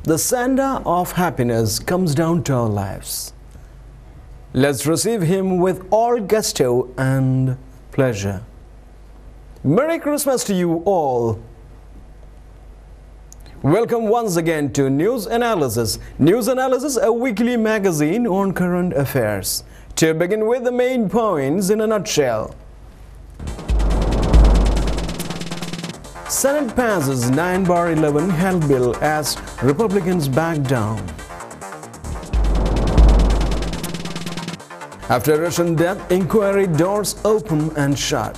The Santa of happiness comes down to our lives. Let's receive him with all gusto and pleasure. Merry Christmas to you all. Welcome once again to News Analysis. News Analysis, a weekly magazine on current affairs. To begin with the main points in a nutshell. Senate passes 9/11 health bill as Republicans back down. After Russian death inquiry, doors open and shut.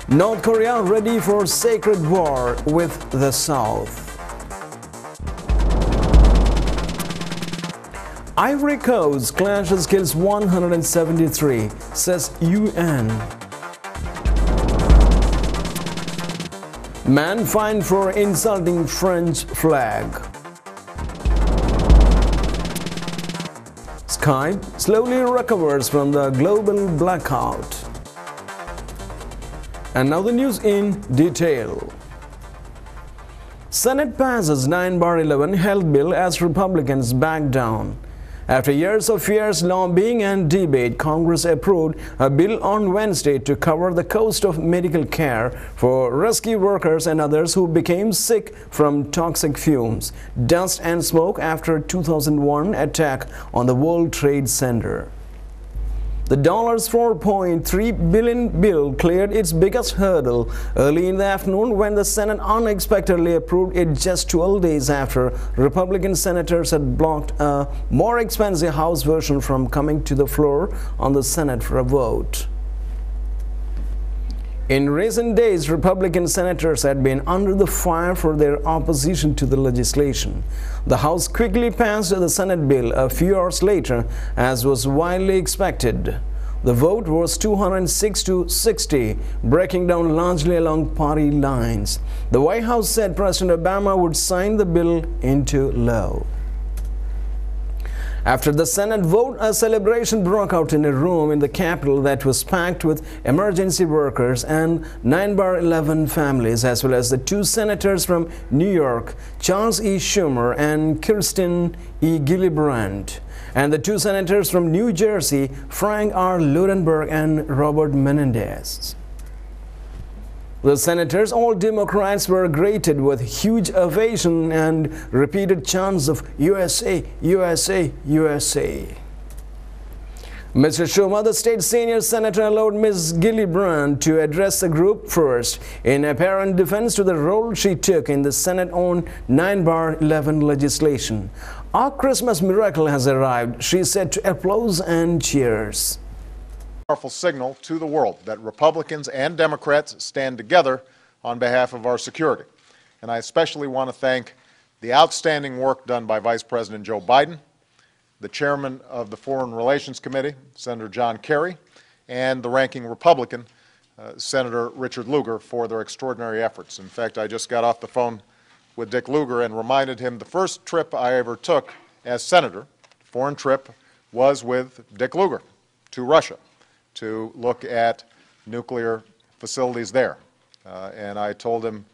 North Korea ready for sacred war with the South. Ivory Coast clashes kills 173, says UN. Man fined for insulting French flag. Skype slowly recovers from the global blackout. And now the news in detail. Senate passes 9/11 health bill as Republicans back down. After years of fierce lobbying and debate, Congress approved a bill on Wednesday to cover the cost of medical care for rescue workers and others who became sick from toxic fumes, dust and smoke after 2001 attack on the World Trade Center. The $4.3 billion bill cleared its biggest hurdle early in the afternoon when the Senate unexpectedly approved it just 12 days after Republican senators had blocked a more expensive House version from coming to the floor on the Senate for a vote. In recent days, Republican senators had been under the fire for their opposition to the legislation. The House quickly passed the Senate bill a few hours later, as was widely expected. The vote was 206 to 60, breaking down largely along party lines. The White House said President Obama would sign the bill into law. After the Senate vote, a celebration broke out in a room in the Capitol that was packed with emergency workers and 9/11 families, as well as the two senators from New York, Charles E. Schumer and Kirsten E. Gillibrand, and the two senators from New Jersey, Frank R. Lunenburg and Robert Menendez. The senators, all Democrats, were greeted with huge ovation and repeated chants of USA, USA, USA. Mr. Schumer, the state senior senator, allowed Ms. Gillibrand to address the group first in apparent defense to the role she took in the Senate on 9/11 legislation. Our Christmas miracle has arrived, she said to applause and cheers. Powerful signal to the world that Republicans and Democrats stand together on behalf of our security. And I especially want to thank the outstanding work done by Vice President Joe Biden, the chairman of the Foreign Relations Committee, Senator John Kerry, and the ranking Republican, Senator Richard Lugar, for their extraordinary efforts. In fact, I just got off the phone with Dick Lugar and reminded him the first trip I ever took as senator, foreign trip, was with Dick Lugar to Russia to look at nuclear facilities there. And I told him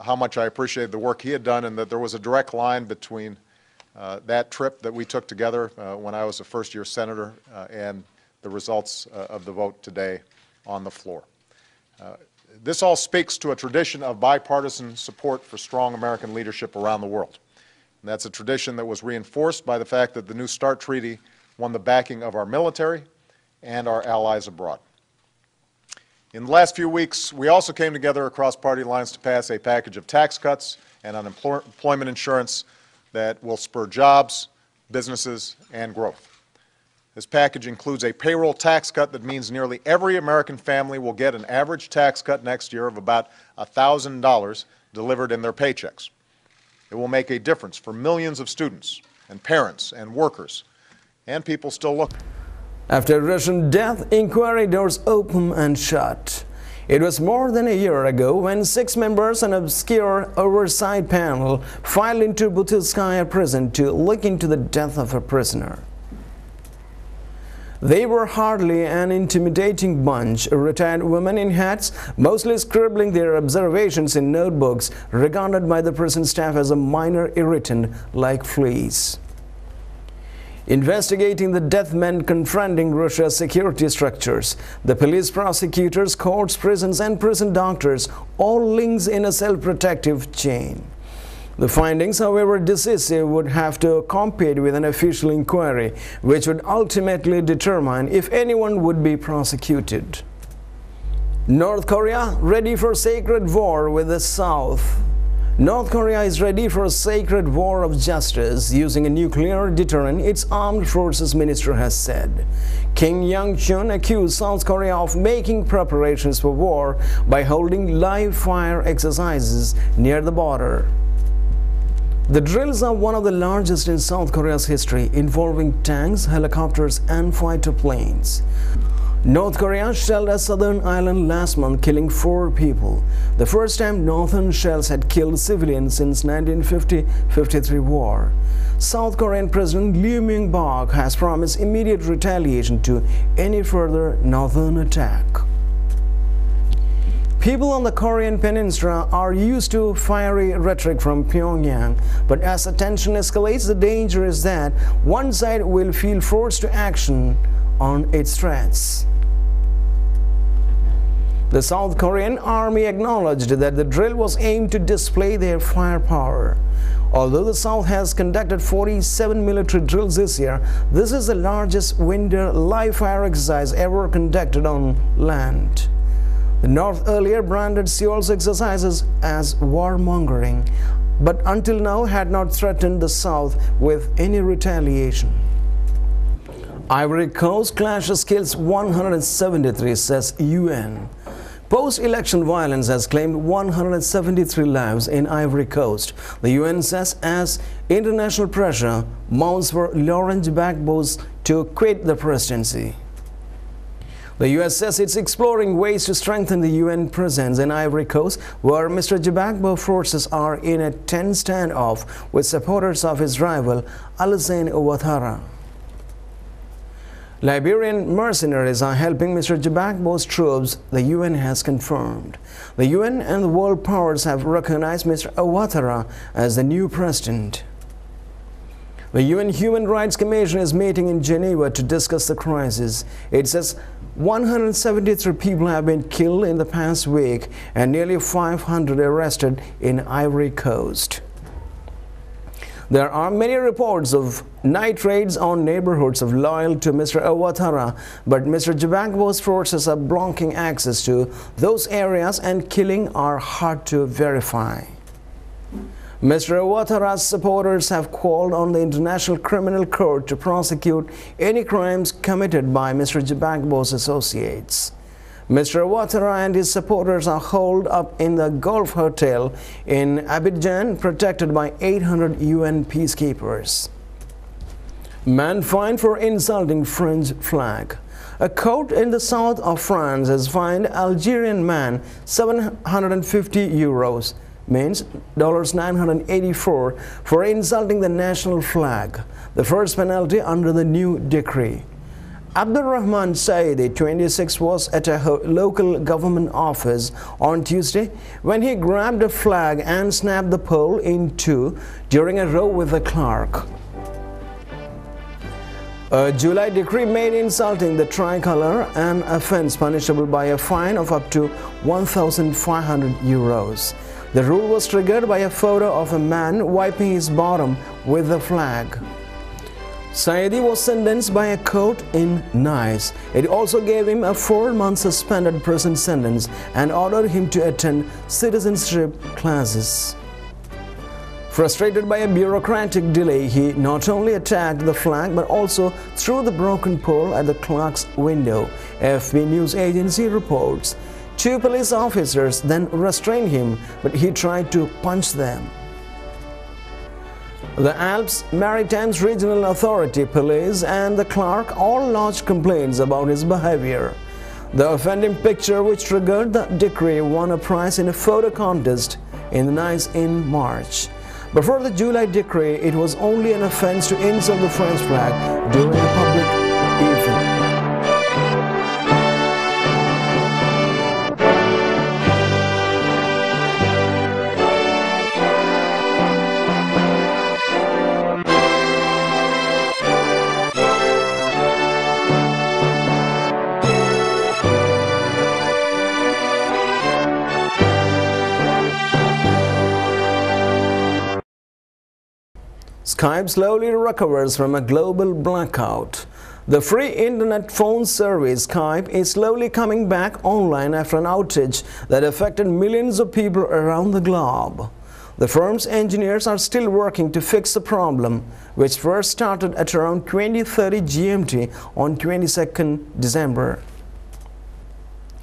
how much I appreciated the work he had done and that there was a direct line between that trip that we took together when I was a first-year senator and the results of the vote today on the floor. This all speaks to a tradition of bipartisan support for strong American leadership around the world. And that's a tradition that was reinforced by the fact that the New START Treaty won the backing of our military and our allies abroad. In the last few weeks, we also came together across party lines to pass a package of tax cuts and unemployment insurance that will spur jobs, businesses, and growth. This package includes a payroll tax cut that means nearly every American family will get an average tax cut next year of about $1,000 delivered in their paychecks. It will make a difference for millions of students and parents and workers and people still looking. After Russian death inquiry, doors open and shut. It was more than a year ago when 6 members and an obscure oversight panel filed into Butyrskaya prison to look into the death of a prisoner. They were hardly an intimidating bunch, retired women in hats, mostly scribbling their observations in notebooks, regarded by the prison staff as a minor irritant like fleas. Investigating the death meant confronting Russia's security structures. The police, prosecutors, courts, prisons, and prison doctors, all links in a self-protective chain. The findings, however decisive, would have to compete with an official inquiry, which would ultimately determine if anyone would be prosecuted. North Korea ready for sacred war with the South. North Korea is ready for a sacred war of justice using a nuclear deterrent, its armed forces minister has said. Kim Young-chun accused South Korea of making preparations for war by holding live fire exercises near the border. The drills are one of the largest in South Korea's history, involving tanks, helicopters, and fighter planes. North Korea shelled a southern island last month, killing 4 people. The first time northern shells had killed civilians since 1950-53 war. South Korean President Lee Myung-bak has promised immediate retaliation to any further northern attack. People on the Korean peninsula are used to fiery rhetoric from Pyongyang, but as the tension escalates, the danger is that one side will feel forced to action on its threats. The South Korean army acknowledged that the drill was aimed to display their firepower. Although the South has conducted 47 military drills this year, this is the largest winter live fire exercise ever conducted on land. The North earlier branded Seoul's exercises as warmongering, but until now had not threatened the South with any retaliation. Ivory Coast clashes kills 173, says UN. Post-election violence has claimed 173 lives in Ivory Coast, the UN says, as international pressure mounts for Laurent Gbagbo to quit the presidency. The US says it's exploring ways to strengthen the UN presence in Ivory Coast, where Mr. Gbagbo forces are in a tense standoff with supporters of his rival Alassane Ouattara. Liberian mercenaries are helping Mr. Gbagbo's troops, the UN has confirmed. The UN and the world powers have recognized Mr. Ouattara as the new president. The UN Human Rights Commission is meeting in Geneva to discuss the crisis. It says 173 people have been killed in the past week and nearly 500 arrested in Ivory Coast. There are many reports of night raids on neighborhoods of loyal to Mr. Ouattara, but Mr. Gbagbo's forces are blocking access to those areas and killing are hard to verify. Mr. Ouattara's supporters have called on the International Criminal Court to prosecute any crimes committed by Mr. Gbagbo's associates. Mr. Ouattara and his supporters are holed up in the Gulf Hotel in Abidjan, protected by 800 UN peacekeepers. Man fined for insulting French flag. A court in the south of France has fined Algerian man 750 euros, means $984, for insulting the national flag, the first penalty under the new decree. Abdurrahman Saidi, 26, was at a local government office on Tuesday when he grabbed a flag and snapped the pole in two during a row with a clerk. A July decree made insulting the tricolor an offense punishable by a fine of up to 1,500 euros. The rule was triggered by a photo of a man wiping his bottom with the flag. Saidi was sentenced by a court in Nice. It also gave him a 4-month suspended prison sentence and ordered him to attend citizenship classes. Frustrated by a bureaucratic delay, he not only attacked the flag but also threw the broken pole at the clerk's window, AFP news agency reports. 2 police officers then restrained him, but he tried to punch them. The Alps Maritime Regional Authority, police, and the clerk all lodged complaints about his behavior. The offending picture, which triggered the decree, won a prize in a photo contest in Nice in March. Before the July decree, it was only an offense to insult the French flag during a public event. Skype slowly recovers from a global blackout. The free internet phone service Skype is slowly coming back online after an outage that affected millions of people around the globe. The firm's engineers are still working to fix the problem, which first started at around 20:30 GMT on 22nd December.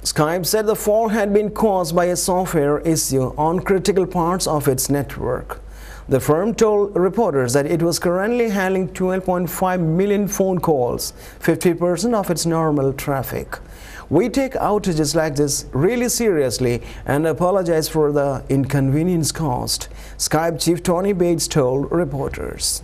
Skype said the fall had been caused by a software issue on critical parts of its network. The firm told reporters that it was currently handling 12.5 million phone calls, 50% of its normal traffic. We take outages like this really seriously and apologize for the inconvenience caused, Skype chief Tony Bates told reporters.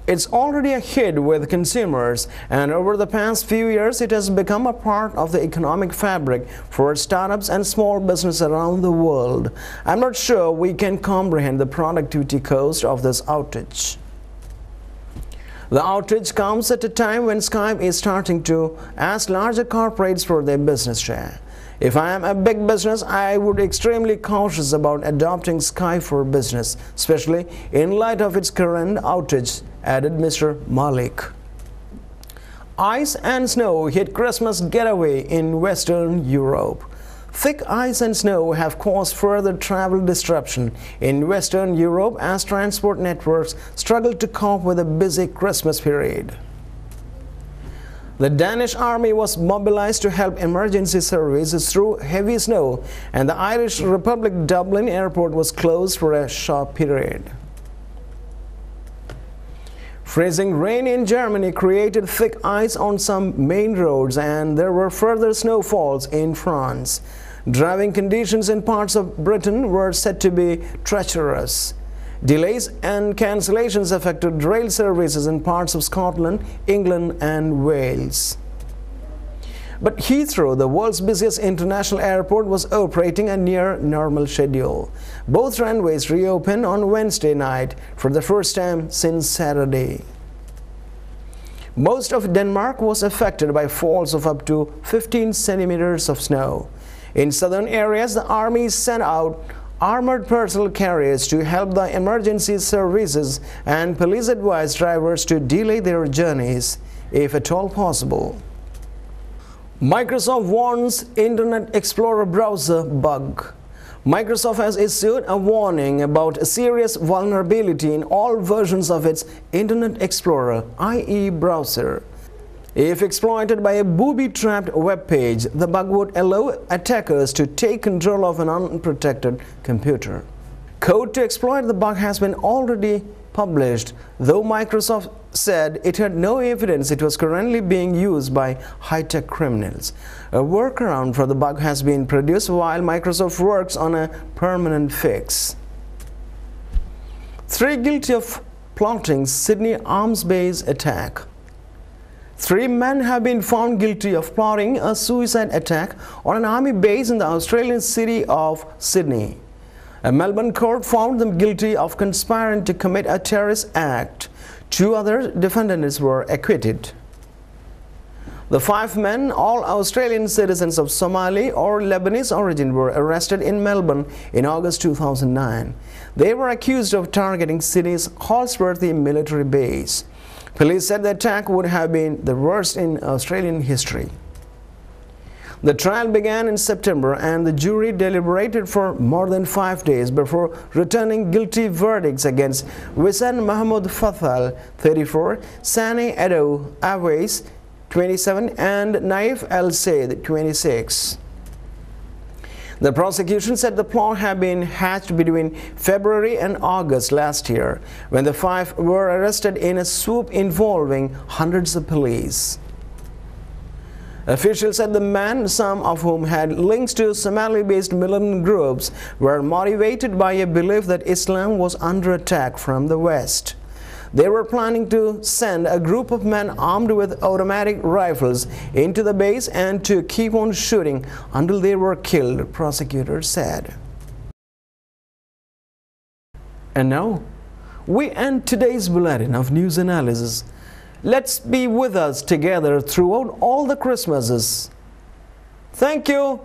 It's already a hit with consumers, and over the past few years it has become a part of the economic fabric for startups and small business around the world. I'm not sure we can comprehend the productivity cost of this outage. The outage comes at a time when Skype is starting to ask larger corporates for their business share. If I am a big business, I would be extremely cautious about adopting Skype for Business, especially in light of its current outage, added Mr. Malik. Ice and snow hit Christmas getaway in Western Europe. Thick ice and snow have caused further travel disruption in Western Europe as transport networks struggle to cope with a busy Christmas period. The Danish army was mobilized to help emergency services through heavy snow, and the Irish Republic Dublin airport was closed for a short period. Freezing rain in Germany created thick ice on some main roads, and there were further snowfalls in France. Driving conditions in parts of Britain were said to be treacherous. Delays and cancellations affected rail services in parts of Scotland, England and Wales. But Heathrow, the world's busiest international airport, was operating a near normal schedule. Both runways reopened on Wednesday night for the first time since Saturday. Most of Denmark was affected by falls of up to 15 centimeters of snow. In southern areas, the army sent out armored personnel carriers to help the emergency services, and police advised drivers to delay their journeys, if at all possible. Microsoft warns Internet Explorer browser bug. Microsoft has issued a warning about a serious vulnerability in all versions of its Internet Explorer, IE browser. If exploited by a booby-trapped web page, the bug would allow attackers to take control of an unprotected computer. Code to exploit the bug has been already published, though Microsoft said it had no evidence it was currently being used by high-tech criminals. A workaround for the bug has been produced while Microsoft works on a permanent fix. 3 guilty of plotting Sydney arms base attack. 3 men have been found guilty of plotting a suicide attack on an army base in the Australian city of Sydney. A Melbourne court found them guilty of conspiring to commit a terrorist act. 2 other defendants were acquitted. The 5 men, all Australian citizens of Somali or Lebanese origin, were arrested in Melbourne in August 2009. They were accused of targeting Sydney's Holsworthy military base. Police said the attack would have been the worst in Australian history. The trial began in September, and the jury deliberated for more than 5 days before returning guilty verdicts against Wissam Mahmoud Fathal, 34, Sani Edo Awais, 27, and Naif El Said, 26. The prosecution said the plot had been hatched between February and August last year, when the 5 were arrested in a swoop involving hundreds of police. Officials said the men, some of whom had links to Somali-based militant groups, were motivated by a belief that Islam was under attack from the West. They were planning to send a group of men armed with automatic rifles into the base and to keep on shooting until they were killed, prosecutors said. And now, we end today's bulletin of news analysis. Let's be with us together throughout all the Christmases. Thank you.